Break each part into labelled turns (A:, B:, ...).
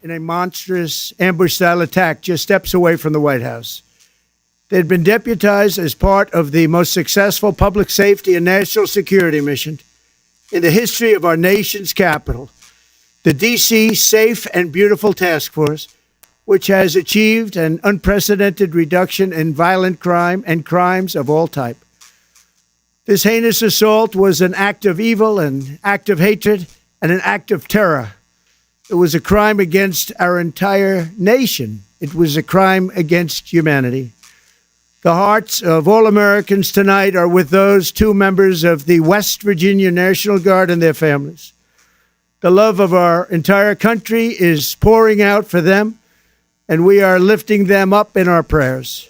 A: in a monstrous ambush-style attack just steps away from the White House. They had been deputized as part of the most successful public safety and national security mission in the history of our nation's capital, the D.C. Safe and Beautiful Task Force, which has achieved an unprecedented reduction in violent crime and crimes of all type. This heinous assault was an act of evil, an act of hatred, and an act of terror. It was a crime against our entire nation. It was a crime against humanity. The hearts of all Americans tonight are with those two members of the West Virginia National Guard and their families. The love of our entire country is pouring out for them, and we are lifting them up in our prayers.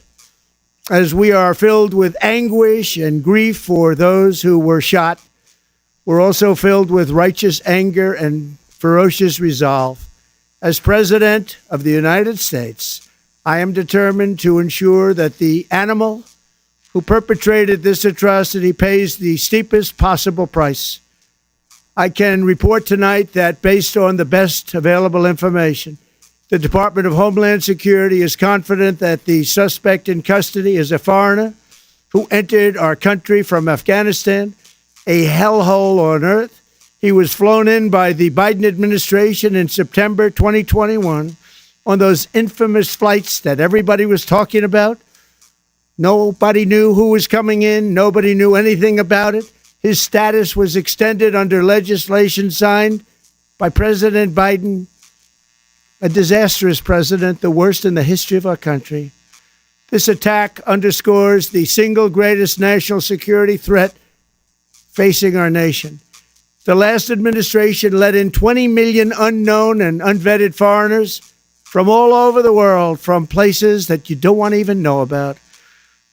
A: As we are filled with anguish and grief for those who were shot, we're also filled with righteous anger and ferocious resolve. As President of the United States, I am determined to ensure that the animal who perpetrated this atrocity pays the steepest possible price. I can report tonight that based on the best available information, the Department of Homeland Security is confident that the suspect in custody is a foreigner who entered our country from Afghanistan, a hellhole on earth. He was flown in by the Biden administration in September 2021 on those infamous flights that everybody was talking about. Nobody knew who was coming in. Nobody knew anything about it. His status was extended under legislation signed by President Biden, a disastrous president, the worst in the history of our country. This attack underscores the single greatest national security threat facing our nation. The last administration let in 20 million unknown and unvetted foreigners from all over the world, from places that you don't want to even know about.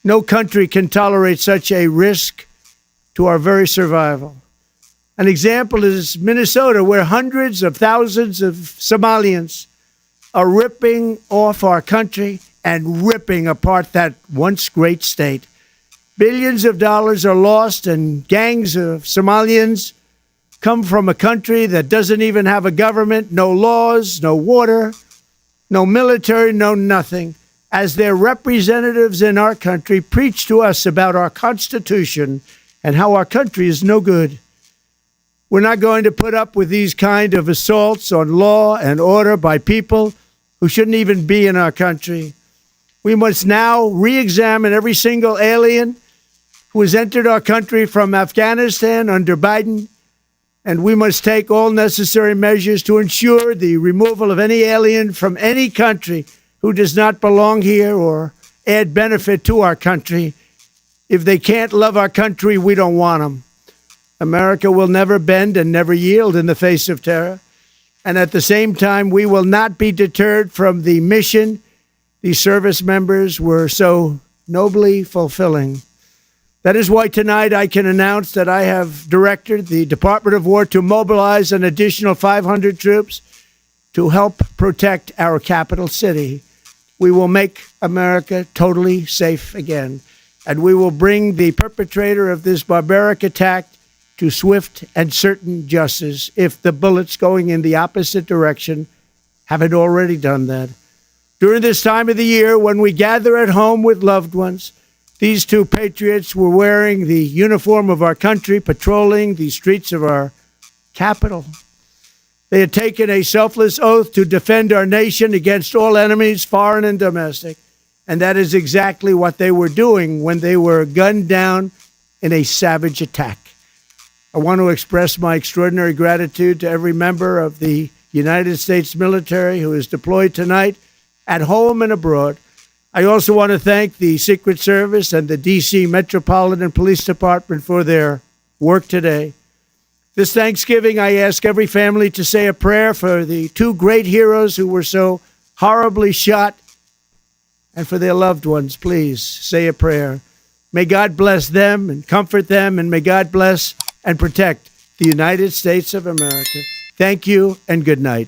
A: No country can tolerate such a risk to our very survival. An example is Minnesota, where hundreds of thousands of Somalians are ripping off our country and ripping apart that once great state. Billions of dollars are lost, and gangs of Somalians come from a country that doesn't even have a government, no laws, no water, no military, no nothing. As their representatives in our country preach to us about our Constitution and how our country is no good. We're not going to put up with these kind of assaults on law and order by people who shouldn't even be in our country. We must now re-examine every single alien who has entered our country from Afghanistan under Biden, and we must take all necessary measures to ensure the removal of any alien from any country who does not belong here or add benefit to our country. If they can't love our country, we don't want them. America will never bend and never yield in the face of terror. And at the same time, we will not be deterred from the mission these service members were so nobly fulfilling. That is why tonight I can announce that I have directed the Department of War to mobilize an additional 500 troops to help protect our capital city. We will make America totally safe again, and we will bring the perpetrator of this barbaric attack to swift and certain justice if the bullets going in the opposite direction haven't already done that. During this time of the year, when we gather at home with loved ones, these two patriots were wearing the uniform of our country, patrolling the streets of our capital. They had taken a selfless oath to defend our nation against all enemies, foreign and domestic. And that is exactly what they were doing when they were gunned down in a savage attack. I want to express my extraordinary gratitude to every member of the United States military who is deployed tonight, at home and abroad. I also want to thank the Secret Service and the D.C. Metropolitan Police Department for their work today. This Thanksgiving, I ask every family to say a prayer for the two great heroes who were so horribly shot, and for their loved ones. Please say a prayer. May God bless them and comfort them, and may God bless and protect the United States of America. Thank you and good night.